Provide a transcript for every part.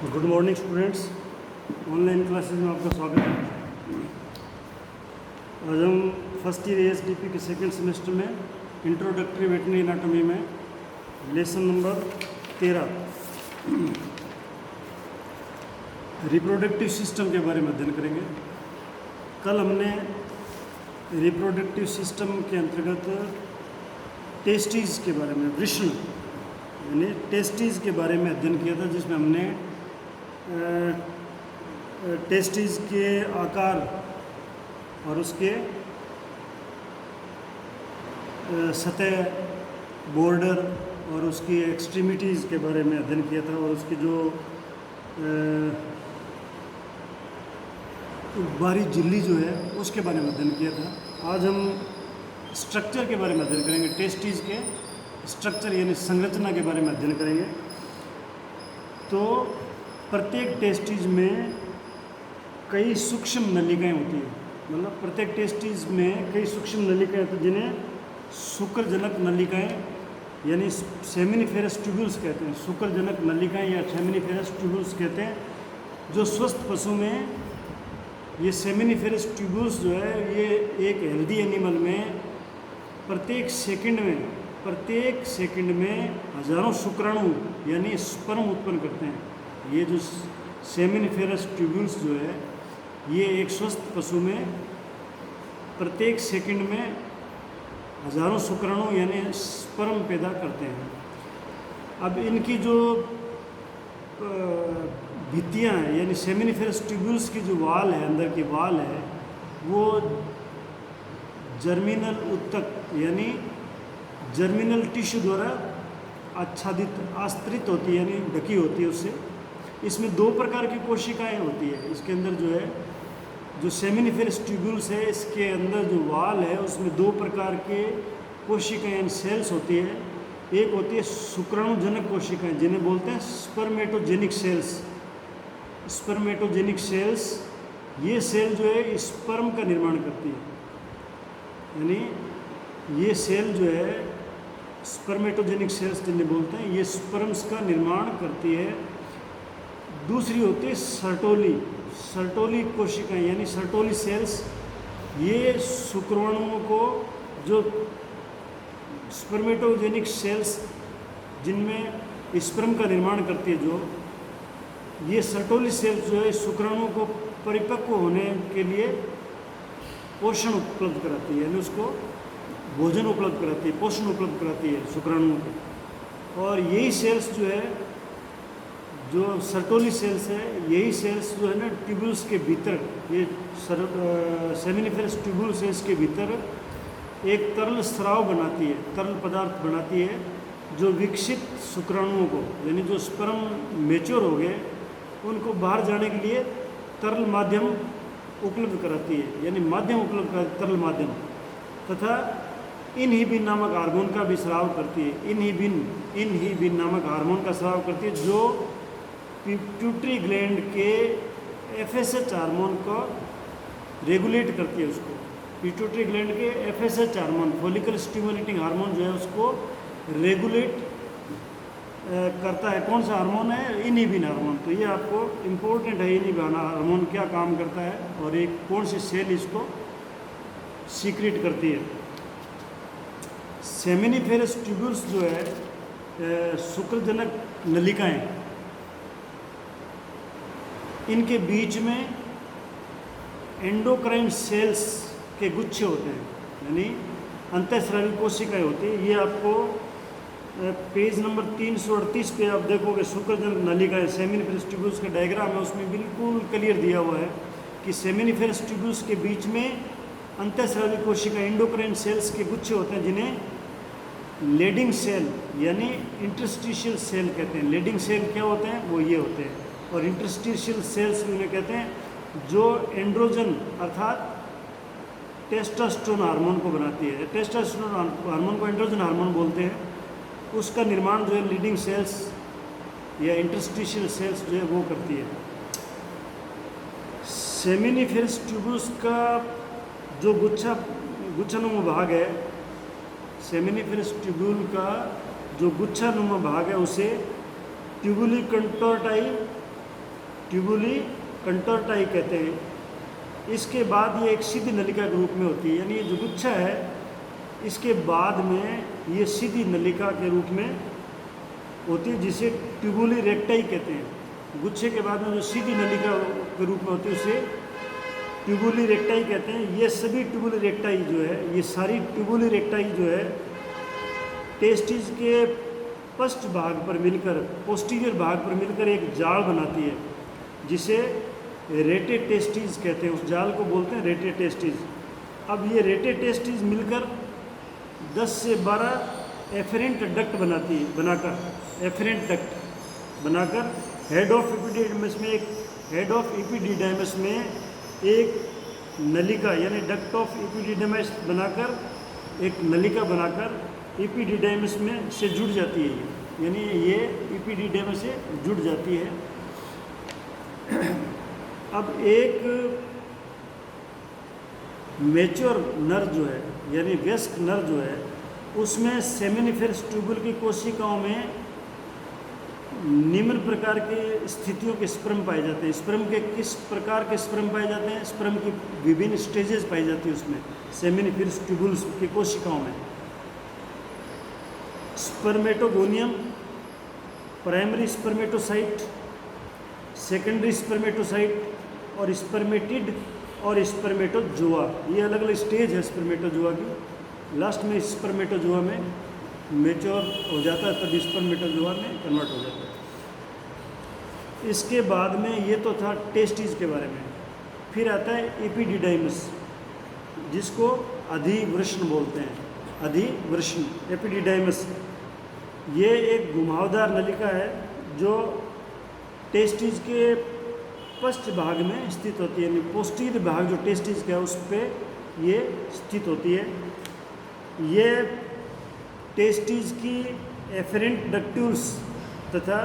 Good morning students. Online classes में आपका स्वागत है। आज हम फर्स्ट ईयर एएसडीपी के सेकंड सेमेस्टर में इंट्रोडक्टरी वेटरनरी एनाटॉमी में लेसन नंबर 13 रिप्रोडक्टिव सिस्टम के बारे में अध्ययन करेंगे। कल हमने रिप्रोडक्टिव सिस्टम के अंतर्गत टेस्टीज के बारे में, वृषण यानी टेस्टीज के बारे में अध्ययन किया था, जिसमें हमने टेस्टीज के आकार और उसके सतह, बॉर्डर और उसकी एक्सट्रीमिटीज़ के बारे में अध्ययन किया था, और उसकी जो बाहरी झिल्ली जो है उसके बारे में अध्ययन किया था। आज हम स्ट्रक्चर के बारे में अध्ययन करेंगे। टेस्टीज के स्ट्रक्चर यानी संरचना के बारे में अध्ययन करेंगे। तो प्रत्येक टेस्टीज में कई सूक्ष्म नलिकाएं होती हैं, मतलब प्रत्येक टेस्टीज में कई सूक्ष्म नलिकाएं होती हैं, जिन्हें शुक्रजनक नलिकाएं यानी सेमिनिफेरस ट्यूब्यूल्स कहते हैं। शुक्रजनक नलिकाएं या सेमिनिफेरस ट्यूब्यूल्स कहते हैं। जो स्वस्थ पशु में ये सेमिनिफेरस ट्यूब्यूल्स जो है, ये एक हेल्दी एनिमल में प्रत्येक सेकंड में हजारों शुक्राणु यानी स्पर्म उत्पन्न करते हैं। ये जो सेमिनिफेरस ट्यूब्यूल्स जो है, ये एक स्वस्थ पशु में प्रत्येक सेकंड में हजारों शुक्राणु यानी स्पर्म पैदा करते हैं। अब इनकी जो भित्तियाँ हैं यानी सेमिनिफेरस ट्यूब्यूल्स की जो वाल है, अंदर की वाल है, वो जर्मिनल उत्तक यानी जर्मिनल टिश्यू द्वारा आस्तृत होती है यानी ढकी होती है उससे। इसमें दो प्रकार की कोशिकाएं होती है। इसके अंदर जो है, जो सेमिनिफेरस ट्यूब्यूल्स है, इसके अंदर जो वाल है उसमें दो प्रकार के कोशिकाएं यानी सेल्स होती है। एक होती है शुक्राणुजनक कोशिकाएं, जिन्हें बोलते हैं स्पर्मेटोजेनिक सेल्स। स्पर्मेटोजेनिक सेल्स, ये सेल जो है स्पर्म का निर्माण करती है, यानी ये सेल जो है स्पर्मेटोजेनिक सेल्स जिन्हें बोलते हैं, ये स्पर्म्स का निर्माण करती है। दूसरी होती है सर्टोली कोशिकाएं यानी सर्टोली सेल्स। ये शुक्राणुओं को, जो स्पर्मेटोजेनिक सेल्स जिनमें स्पर्म का निर्माण करती है, जो ये सर्टोली सेल्स जो है शुक्राणुओं को परिपक्व होने के लिए पोषण उपलब्ध कराती है, यानी उसको भोजन उपलब्ध कराती है, पोषण उपलब्ध कराती है शुक्राणुओं को। और यही सेल्स जो है, जो सर्टोली सेल्स है, यही सेल्स जो है ना ट्यूब्यूल्स के भीतर, ये सेमिनिफेरस ट्यूब्यूल सेल्स के भीतर एक तरल स्राव बनाती है, तरल पदार्थ बनाती है, जो विकसित शुक्राणुओं को यानी जो स्पर्म मैच्योर हो गए उनको बाहर जाने के लिए तरल माध्यम उपलब्ध कराती है, यानी माध्यम उपलब्ध कराती है, तरल माध्यम। तथा इनहिबिन नामक हार्मोन का भी स्राव करती है। इनहिबिन नामक हार्मोन का स्राव करती है, जो पिट्यूटरी ग्लैंड के एफएसएच हार्मोन को रेगुलेट करती है। उसको पिट्यूटरी ग्लैंड के FSH hormone, follicle stimulating hormone जो है, उसको रेगुलेट करता है। कौन सा हार्मोन है? Inhibin hormone. तो ये आपको इम्पोर्टेंट है, इनहिबिन हार्मोन क्या काम करता है और एक कौन सी सेल इसको सीक्रेट करती है। सेमिनिफेरस ट्यूब्यूल्स जो है, शुक्रजनक नलिकाएं, इनके बीच में एंडोक्राइन सेल्स के गुच्छे होते हैं, यानी अंतःस्रावी कोशिकाएं होती है। ये आपको पेज नंबर 338 पे आप देखोगे, शुक्रजनक नलिकाएं, सेमिनिफेरस ट्यूब्यूल्स का डायग्राम है, उसमें बिल्कुल क्लियर दिया हुआ है कि सेमिनिफेरस ट्यूब्यूल्स के बीच में अंतःस्रावी कोशिका एंडोक्राइन सेल्स के गुच्छे होते हैं, जिन्हें लेडिंग सेल यानी इंटरस्टिशियल सेल कहते हैं। लेडिंग सेल क्या होते हैं? वो ये होते हैं। और इंटरस्टिशियल सेल्स भी उन्हें कहते हैं, जो एंड्रोजन अर्थात टेस्टोस्टेरोन हार्मोन को बनाती है। टेस्टोस्टेरोन हार्मोन को एंड्रोजन हार्मोन बोलते हैं। उसका निर्माण जो है लीडिंग सेल्स या इंटरस्टिशियल सेल्स जो है वो करती है। सेमिनिफेरस ट्यूब्यूल्स का जो गुच्छानुमा भाग है, सेमिनिफेरस ट्यूब्यूल का जो गुच्छानुमा भाग है, उसे ट्यूबुली कंटोर्टाई ट्यूबुली कंटोर्टाई कहते हैं। इसके बाद ये एक सीधी नलिका के रूप में होती है, यानी ये जो गुच्छा है इसके बाद में ये सीधी नलिका के रूप में होती है, जिसे ट्यूबुली रेक्टाई कहते हैं। गुच्छे के बाद में जो सीधी नलिका के रूप में होती है उसे ट्यूबुली रेक्टाई कहते हैं। ये सभी ट्यूबुली रेक्टाई जो है, ये सारी ट्यूबुली रेक्टाई जो है टेस्टिस के पश्च भाग पर मिलकर, पोस्टीरियर भाग पर मिलकर एक जाल बनाती है, जिसे रेटे टेस्टिस कहते हैं। उस जाल को बोलते हैं रेटे टेस्टिस। अब ये रेटे टेस्टिस मिलकर 10 से 12 एफरेंट डक्ट बनाकर एफरेंट डक्ट बनाकर हेड ऑफ एपिडिडाइमस में एक नलिका यानी डक्ट ऑफ एपिडिडाइमस बनाकर एक नलिका बनाकर एपिडिडाइमस में से जुड़ जाती है, यानी ये एपिडिडाइमस से जुड़ जाती है। अब एक मैच्योर नर जो है यानी वयस्क नर जो है उसमें सेमिनिफेरस ट्यूबुल की कोशिकाओं में निम्न प्रकार की स्थितियों के स्पर्म पाए जाते हैं। स्पर्म के किस प्रकार के स्पर्म पाए जाते हैं? स्पर्म की विभिन्न स्टेजेस पाई जाती है उसमें सेमिनिफेरस ट्यूबुल्स की कोशिकाओं में। Spermatogonium, primary spermatocyte, secondary spermatocyte और स्पर्मेटिड और स्पर्मेटोजोआ, ये अलग अलग स्टेज है स्पर्मेटोजोआ की। लास्ट में स्पर्मेटोजोआ में मैच्योर हो जाता है, तब स्पर्मेटोजोआ में कन्वर्ट हो जाता है। इसके बाद में ये तो था टेस्टिस के बारे में। फिर आता है एपिडिडाइमस, जिसको अधिवृषण बोलते हैं। अधिवृषण एपिडिडाइमस, ये एक घुमावदार नलिका है जो टेस्टिस के पश्च भाग में स्थित होती है, यानी पोस्टीरियर भाग जो टेस्टिस का है उस पर ये स्थित होती है। ये टेस्टिस की एफरेंट डक्ट्यूल्स तथा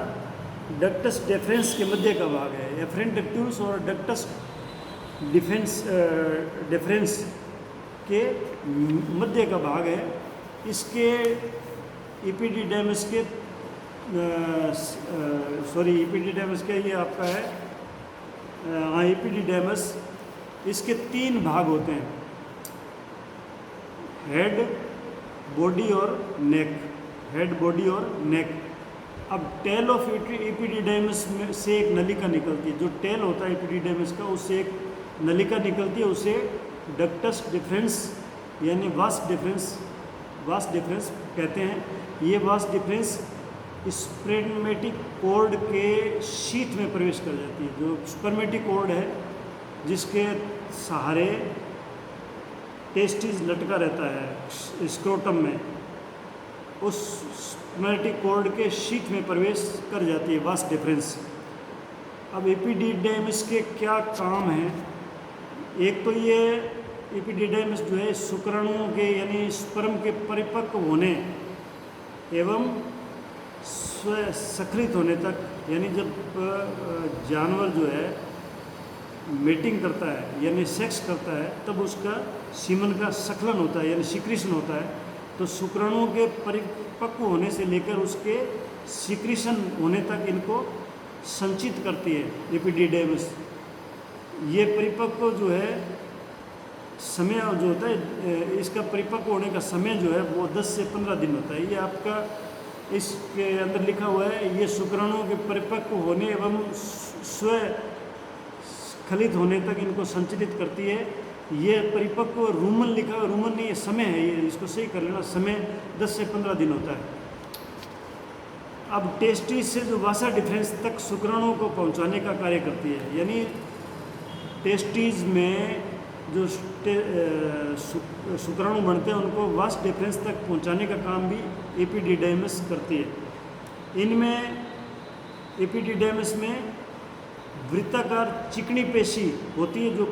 डक्टस डेफरेंस के मध्य का भाग है। एफरेंट डक्ट्यूल्स और डक्टस डेफरेंस के मध्य का भाग है। इसके एपिडिडाइमस के एपिडिडाइमस का ये आपका है एपिडिडाइमस, इसके 3 भाग होते हैं, हेड, बॉडी और नेक। हेड, बॉडी और नेक। अब टेल ऑफ एपिडिडाइमस में से एक नलिका निकलती है। जो टेल होता है एपिडिडाइमस का, उससे एक नलिका निकलती है, उसे डक्टस डिफरेंस यानी वास डिफरेंस कहते हैं। ये वास डिफरेंस स्पर्मेटिक कॉर्ड के शीथ में प्रवेश कर जाती है। जो स्पर्मेटिक कॉर्ड है जिसके सहारे टेस्टिस लटका रहता है स्क्रोटम में, उस स्पर्मेटिक कॉर्ड के शीथ में प्रवेश कर जाती है वास डिफरेंस। अब एपिडिडाइमस के क्या काम हैं? एक तो ये एपिडिडाइमस जो है शुक्राणुओं के यानी स्पर्म के परिपक्व होने एवं सखलित होने तक, यानी जब जानवर जो है मेटिंग करता है यानी सेक्स करता है तब उसका सीमन का सखलन होता है यानी सिक्रीशन होता है। तो शुक्राणुओं के परिपक्व होने से लेकर उसके सिक्रीशन होने तक इनको संचित करती है एपिडिडाइमस। ये परिपक्व जो है समय जो होता है, इसका परिपक्व होने का समय जो है वो 10 से 15 दिन होता है। ये आपका इसके अंदर लिखा हुआ है। ये शुक्राणुओं के परिपक्व होने एवं स्वखलित होने तक इनको संचालित करती है। ये परिपक्व रूमन लिखा हुआ, रूमन नहीं, ये समय है, ये इसको सही कर लेना, समय 10 से 15 दिन होता है। अब टेस्टिस से जो वासा डिफरेंस तक शुक्राणुओं को पहुंचाने का कार्य करती है, यानी टेस्टिस में जो शुक्राणु बनते हैं उनको वास डिफरेंस तक पहुंचाने का काम भी एपिडिडाइमस करती है। इनमें एपिडिडाइमस में वृत्ताकार चिकनी पेशी होती है जो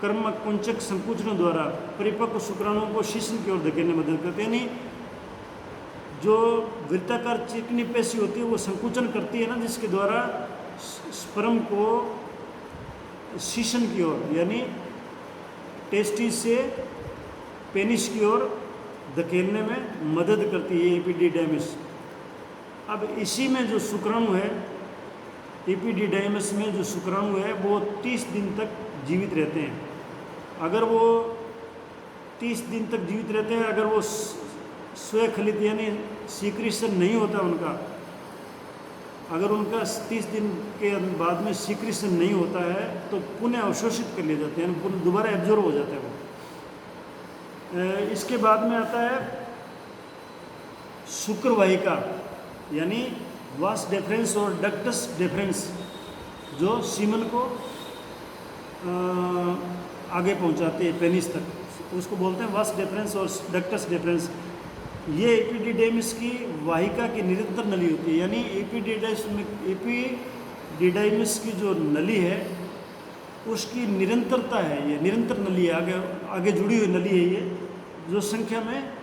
कर्मक कुंचक संकुचनों द्वारा परिपक्व शुक्राणुओं को शीशन की ओर धकेलने में मदद करते हैं। यानी जो वृत्ताकार चिकनी पेशी होती है वो संकुचन करती है ना, जिसके द्वारा स्पर्म को शीशन की ओर यानी टेस्टिस से पेनिस की ओर धकेलने में मदद करती है एपिडिडाइमस। अब इसी में जो शुक्राणु है एपिडिडाइमस में जो शुक्राणु है वो 30 दिन तक जीवित रहते हैं। अगर वो 30 दिन तक जीवित रहते हैं, अगर वो स्वखलित यानी सीक्रेशन नहीं होता उनका, अगर उनका 30 दिन के बाद में सीक्रेशन नहीं होता है तो पुनः अवशोषित कर लिए जाते हैं, पुनः दोबारा एब्जॉर्ब हो जाता है वो। इसके बाद में आता है शुक्रवाहिका यानी वास डेफरेंस और डक्टस डेफरेंस, जो सीमन को आगे पहुंचाते हैं पेनिस तक, उसको बोलते हैं वास डेफरेंस और डक्टस डेफरेंस। ये एपिडिडाइमिस की वाहिका की निरंतर नली होती है, यानी एपिडिडाइमिस की जो नली है उसकी निरंतरता है, ये निरंतर नली है, आगे जुड़ी हुई नली है ये, जो संख्या में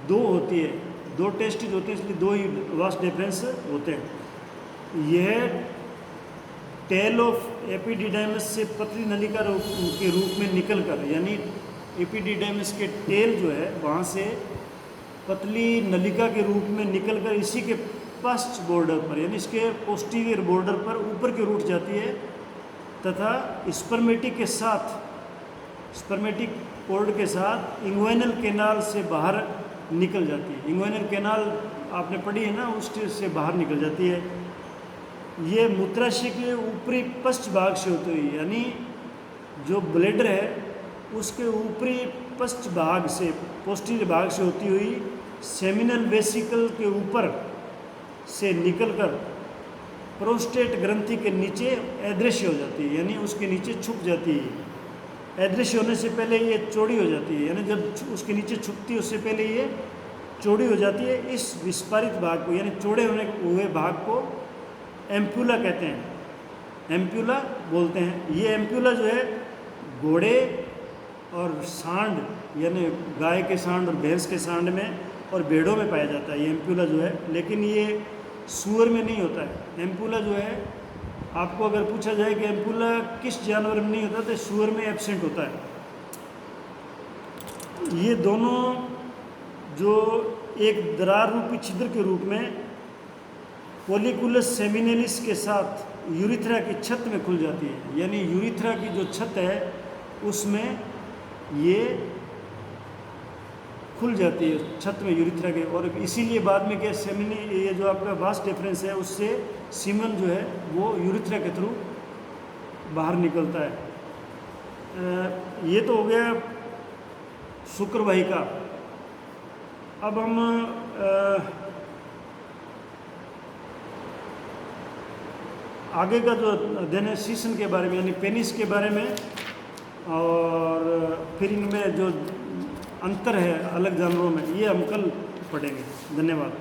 2 होती है, 2 टेस्टिज होते हैं, इसलिए 2 ही वास डिफरेंस होते हैं। यह टेल ऑफ एपिडिडाइमस से पतली नलिका के रूप में निकलकर, यानी एपिडिडाइमस के टेल जो है वहाँ से पतली नलिका के रूप में निकलकर इसी के पश्च बॉर्डर पर यानी इसके पोस्टीरियर बॉर्डर पर ऊपर की रूट जाती है तथा स्पर्मेटिक के साथ, स्पर्मेटिक कॉर्ड के साथ इंग्वाइनल कैनाल से बाहर निकल जाती है। इंग्वाइनल कैनाल आपने पढ़ी है ना, उसके से बाहर निकल जाती है। ये मूत्राशय के ऊपरी पश्च भाग से होती हुई, यानी जो ब्लैडर है उसके ऊपरी पश्च भाग से, पोस्टीरियर भाग से होती हुई सेमिनल वेसिकल के ऊपर से निकलकर प्रोस्टेट ग्रंथि के नीचे अदृश्य हो जाती है, यानी उसके नीचे छुप जाती है। अदृश्य होने से पहले ये चौड़ी हो जाती है, यानी जब उसके नीचे छुपती है उससे पहले ये चौड़ी हो जाती है। इस विस्फारित भाग को यानी चौड़े होने हुए भाग को एम्प्यूला कहते हैं, एम्प्यूला बोलते हैं। ये एम्प्यूला जो है घोड़े और सांड यानी गाय के सांड और भैंस के सांड में और भेड़ों में पाया जाता है ये एम्प्यूला जो है, लेकिन ये सूअर में नहीं होता है। एम्प्यूला जो है, आपको अगर पूछा जाए कि एम्प्यूला किस जानवर में नहीं होता तो सूअर में एब्सेंट होता है। ये दोनों जो एक दरार रूपी छिद्र के रूप में पोलिकुलस सेमिनेलिस के साथ यूरिथ्रा की छत में खुल जाती है, यानी यूरिथ्रा की जो छत है उसमें ये खुल जाती है, छत में यूरिथ्रा के, और इसीलिए बाद में क्या सेमिनी, ये जो आपका वास डिफरेंस है उससे सीमन जो है वो यूरिथ्रा के थ्रू बाहर निकलता है। ये तो हो गया शुक्रवाहिका। अब हम आगे का जो अध्ययन है सीसन के बारे में यानी पेनिस के बारे में, और फिर इनमें जो अंतर है अलग जानवरों में, ये हम कल पढ़ेंगे। धन्यवाद।